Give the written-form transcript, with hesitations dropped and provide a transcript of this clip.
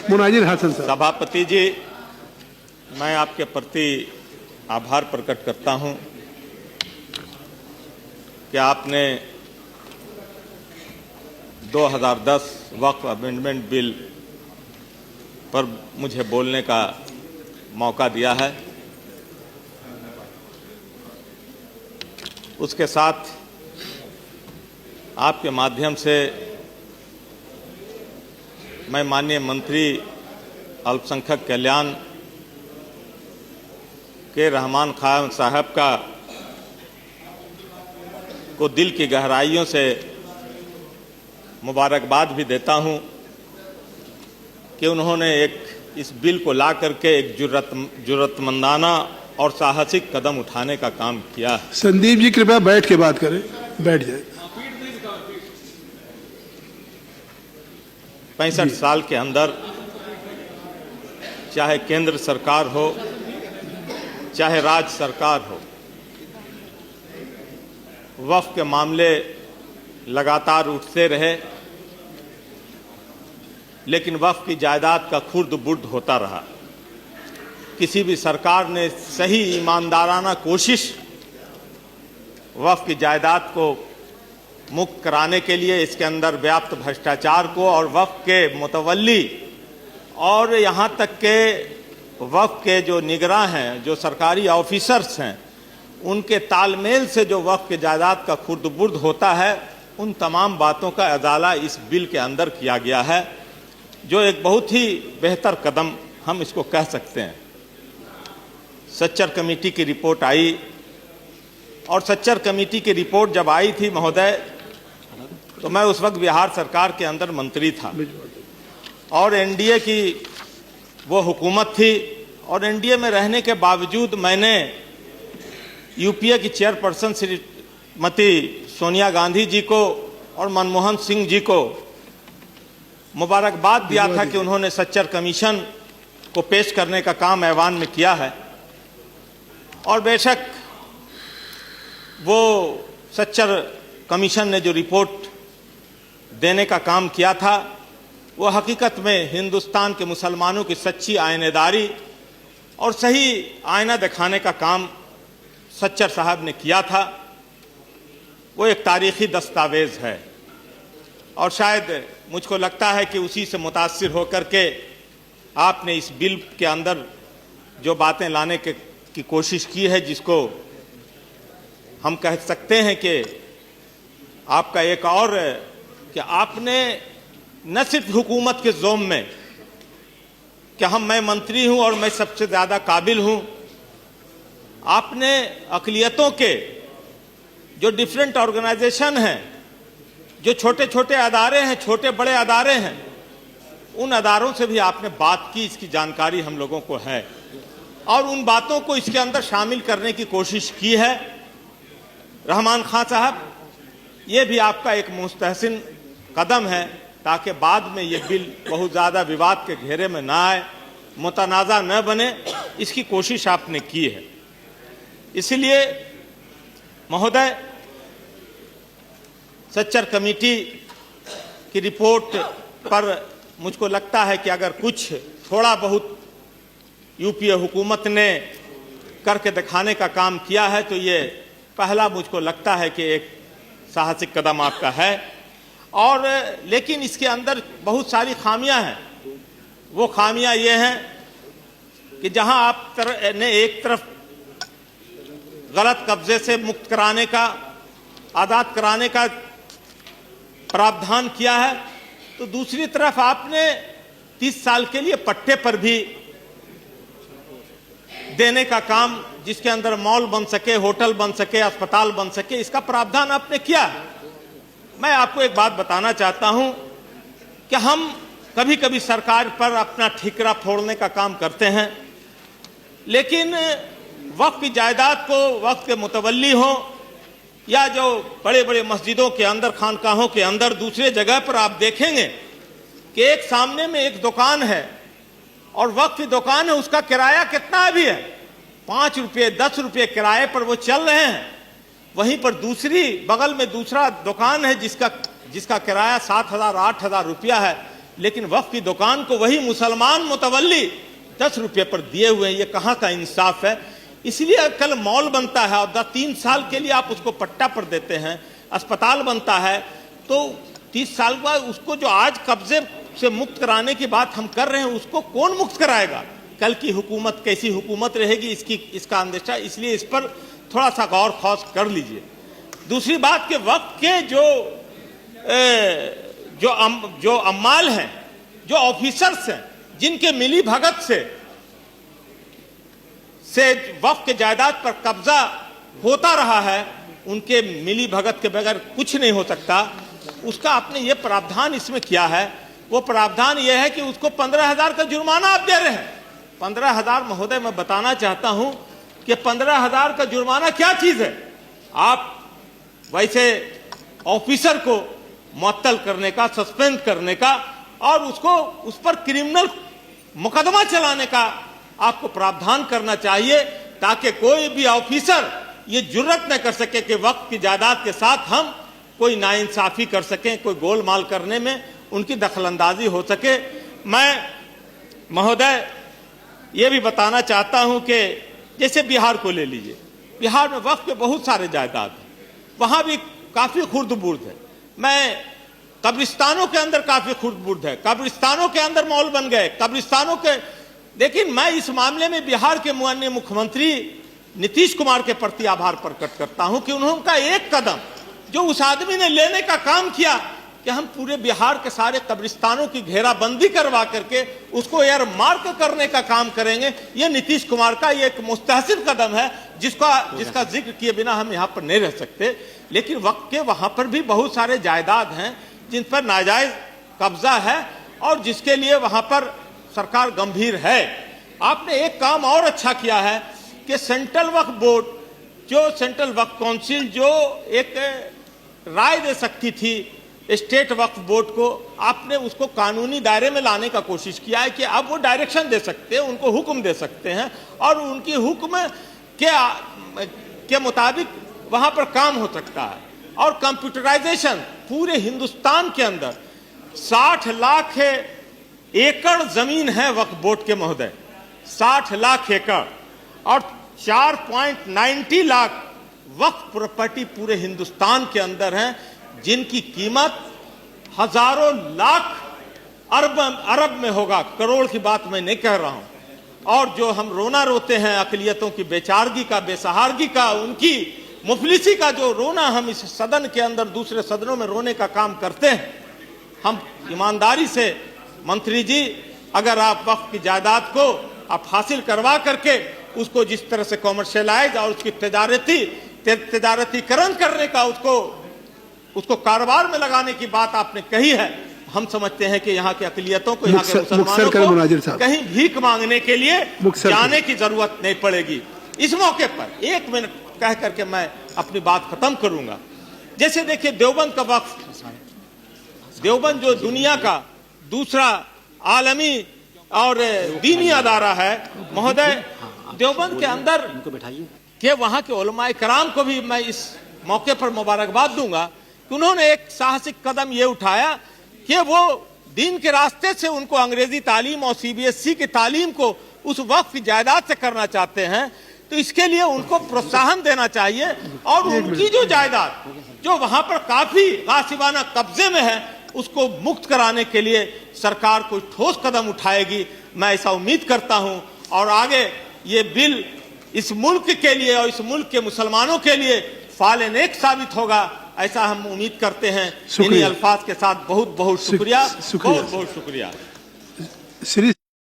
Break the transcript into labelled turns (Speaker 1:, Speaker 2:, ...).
Speaker 1: मुनाजिर हसन साहब।
Speaker 2: सभापति जी, मैं आपके प्रति आभार प्रकट करता हूं कि आपने 2010 वक्फ अमेंडमेंट बिल पर मुझे बोलने का मौका दिया है। उसके साथ आपके माध्यम से मैं माननीय मंत्री अल्पसंख्यक कल्याण के रहमान खान साहब को दिल की गहराइयों से मुबारकबाद भी देता हूं कि उन्होंने इस बिल को ला करके एक जुर्रतमंदाना और साहसिक कदम उठाने का काम किया।
Speaker 1: संदीप जी कृपया बैठ के बात करें, बैठ जाए।
Speaker 2: 65 साल के अंदर चाहे केंद्र सरकार हो चाहे राज्य सरकार हो, वक्फ के मामले लगातार उठते रहे, लेकिन वक्फ की जायदाद का खुर्द बुर्द होता रहा। किसी भी सरकार ने सही ईमानदाराना कोशिश वक्फ की जायदाद को मुक्त कराने के लिए, इसके अंदर व्याप्त भ्रष्टाचार को और वक्फ के मुतवल्ली और यहाँ तक के वक्फ के जो निगरान हैं, जो सरकारी ऑफिसर्स हैं, उनके तालमेल से जो वक्फ के जायदाद का खुर्द बुर्द होता है, उन तमाम बातों का अजाला इस बिल के अंदर किया गया है, जो एक बहुत ही बेहतर कदम हम इसको कह सकते हैं। सच्चर कमेटी की रिपोर्ट आई और सच्चर कमेटी की रिपोर्ट जब आई थी महोदय, तो मैं उस वक्त बिहार सरकार के अंदर मंत्री था और एनडीए की वो हुकूमत थी, और एनडीए में रहने के बावजूद मैंने यूपीए की चेयरपर्सन श्रीमती सोनिया गांधी जी को और मनमोहन सिंह जी को मुबारकबाद दिया था कि उन्होंने सच्चर कमीशन को पेश करने का काम ऐवान में किया है। और बेशक वो सच्चर कमीशन ने जो रिपोर्ट देने का काम किया था, वो हकीकत में हिंदुस्तान के मुसलमानों की सच्ची आइनेदारी और सही आईना दिखाने का काम सच्चर साहब ने किया था। वो एक तारीखी दस्तावेज है और शायद मुझको लगता है कि उसी से मुतासिर होकर के आपने इस बिल के अंदर जो बातें लाने की कोशिश की है, जिसको हम कह सकते हैं कि आपका एक और कि आपने न सिर्फ हुकूमत के ज़ोम में कि मैं मंत्री हूं और मैं सबसे ज़्यादा काबिल हूं, आपने अक़लियतों के जो डिफरेंट ऑर्गेनाइजेशन हैं, जो छोटे छोटे अदारे हैं, छोटे बड़े अदारे हैं, उन अदारों से भी आपने बात की, इसकी जानकारी हम लोगों को है और उन बातों को इसके अंदर शामिल करने की कोशिश की है। रहमान खान साहब, ये भी आपका एक मुस्तहसिन कदम है ताकि बाद में ये बिल बहुत ज़्यादा विवाद के घेरे में ना आए, मुतनाज़ा न बने, इसकी कोशिश आपने की है। इसलिए महोदय, सच्चर कमेटी की रिपोर्ट पर मुझको लगता है कि अगर कुछ थोड़ा बहुत यूपीए हुकूमत ने करके दिखाने का काम किया है, तो ये पहला मुझको लगता है कि एक साहसिक कदम आपका है। और लेकिन इसके अंदर बहुत सारी खामियां हैं। वो खामियां ये हैं कि जहां आप ने एक तरफ गलत कब्जे से मुक्त कराने का, आज़ाद कराने का प्रावधान किया है, तो दूसरी तरफ आपने 30 साल के लिए पट्टे पर भी देने का काम, जिसके अंदर मॉल बन सके, होटल बन सके, अस्पताल बन सके, इसका प्रावधान आपने किया। मैं आपको एक बात बताना चाहता हूं कि हम कभी कभी सरकार पर अपना ठिकरा फोड़ने का काम करते हैं, लेकिन वक्फ की जायदाद को वक्फ के मुतवल्ली हो या जो बड़े बड़े मस्जिदों के अंदर, खानकाहों के अंदर, दूसरे जगह पर आप देखेंगे कि एक सामने में एक दुकान है और वक्फ की दुकान है, उसका किराया कितना भी है, 5 रुपये 10 रुपये किराए पर वो चल रहे हैं। वहीं पर दूसरी बगल में दूसरा दुकान है जिसका किराया 7,000 8,000 रुपया है। लेकिन वक्फ की दुकान को वही मुसलमान मुतवल्ली 10 रुपये पर दिए हुए हैं। ये कहाँ का इंसाफ है? इसलिए कल मॉल बनता है और 3 साल के लिए आप उसको पट्टा पर देते हैं, अस्पताल बनता है तो 30 साल बाद उसको जो आज कब्जे से मुक्त कराने की बात हम कर रहे हैं उसको कौन मुक्त कराएगा? कल की हुकूमत कैसी हुकूमत रहेगी इसका अंदेशा, इसलिए इस पर थोड़ा सा गौर खौस कर लीजिए। दूसरी बात कि वक्त के जो अम्माल हैं, जो ऑफिसर्स हैं, जिनके मिली भगत से वक्फ के जायदाद पर कब्जा होता रहा है, उनके मिली भगत के बगैर कुछ नहीं हो सकता। उसका आपने ये प्रावधान इसमें किया है, वो प्रावधान ये है कि उसको 15,000 का जुर्माना आप दे रहे हैं। 15,000 महोदय, मैं बताना चाहता हूं कि 15,000 का जुर्माना क्या चीज है? आप वैसे ऑफिसर को मुअत्तल करने का, सस्पेंड करने का और उस पर क्रिमिनल मुकदमा चलाने का आपको प्रावधान करना चाहिए, ताकि कोई भी ऑफिसर ये जुर्रत न कर सके कि वक्त की जायदाद के साथ हम कोई नाइंसाफी कर सकें, कोई गोलमाल करने में उनकी दखलंदाजी हो सके। मैं महोदय ये भी बताना चाहता हूं कि जैसे बिहार को ले लीजिए, बिहार में वक्फ के बहुत सारे जायदाद हैं, वहां भी काफी खुर्द-बुर्द है। मैं कब्रिस्तानों के अंदर काफी खुर्द-बुर्द है, कब्रिस्तानों के अंदर मॉल बन गए, कब्रिस्तानों के। लेकिन मैं इस मामले में बिहार के माननीय मुख्यमंत्री नीतीश कुमार के प्रति आभार प्रकट करता हूं कि उनका एक कदम जो उस आदमी ने लेने का काम किया कि हम पूरे बिहार के सारे कब्रिस्तानों की घेराबंदी करवा करके उसको एयर मार्क करने का काम करेंगे। ये नीतीश कुमार का ये एक मुस्तहसिन कदम है जिसका जिक्र किए बिना हम यहाँ पर नहीं रह सकते। लेकिन वक्त के वहां पर भी बहुत सारे जायदाद हैं जिन पर नाजायज कब्जा है और जिसके लिए वहां पर सरकार गंभीर है। आपने एक काम और अच्छा किया है कि सेंट्रल वक्फ बोर्ड, जो सेंट्रल वक्फ काउंसिल जो एक राय दे सकती थी स्टेट वक्फ बोर्ड को, आपने उसको कानूनी दायरे में लाने का कोशिश किया है कि अब वो डायरेक्शन दे सकते हैं, उनको हुक्म दे सकते हैं और उनकी हुक्म के मुताबिक वहां पर काम हो सकता है। और कंप्यूटराइजेशन पूरे हिंदुस्तान के अंदर 60 लाख एकड़ जमीन है वक्फ बोर्ड के महोदय, 60 लाख एकड़ और 4.90 लाख वक्फ प्रॉपर्टी पूरे हिंदुस्तान के अंदर हैं, जिनकी कीमत हजारों लाख अरब में होगा, करोड़ की बात मैं नहीं कह रहा हूं। और जो हम रोना रोते हैं अकलियतों की बेचारगी का, बेसहारगी का, उनकी मुफलिसी का जो रोना हम इस सदन के अंदर दूसरे सदनों में रोने का काम करते हैं, हम ईमानदारी से मंत्री जी, अगर आप वक्फ की जायदाद को आप हासिल करवा करके उसको जिस तरह से कॉमर्शियलाइज और उसकी तजारतीकरण करने का उसको कारोबार में लगाने की बात आपने कही है, हम समझते हैं कि यहाँ के अकलियतों को, यहाँ के मुसलमानों को कहीं भीख मांगने के लिए जाने की जरूरत नहीं पड़ेगी। इस मौके पर 1 मिनट कह करके मैं अपनी बात खत्म करूंगा। जैसे देखिए देवबंद का वक्फ, देवबंद जो दुनिया का दूसरा आलमी और दीनी अदारा है महोदय, देवबंद के अंदर के वहां के उलमाए कराम को भी मैं इस मौके पर मुबारकबाद दूंगा कि उन्होंने एक साहसिक कदम ये उठाया कि वो दीन के रास्ते से उनको अंग्रेजी तालीम और CBSE की तालीम को उस वक्फ की जायदाद से करना चाहते हैं, तो इसके लिए उनको प्रोत्साहन देना चाहिए और उनकी जो जायदाद जो वहां पर काफी गासिबाना कब्जे में है उसको मुक्त कराने के लिए सरकार कोई ठोस कदम उठाएगी, मैं ऐसा उम्मीद करता हूं। और आगे ये बिल इस मुल्क के लिए और इस मुल्क के मुसलमानों के लिए फाले नेक साबित होगा, ऐसा हम उम्मीद करते हैं। इन्हीं अल्फाज के साथ बहुत बहुत शुक्रिया, बहुत बहुत शुक्रिया।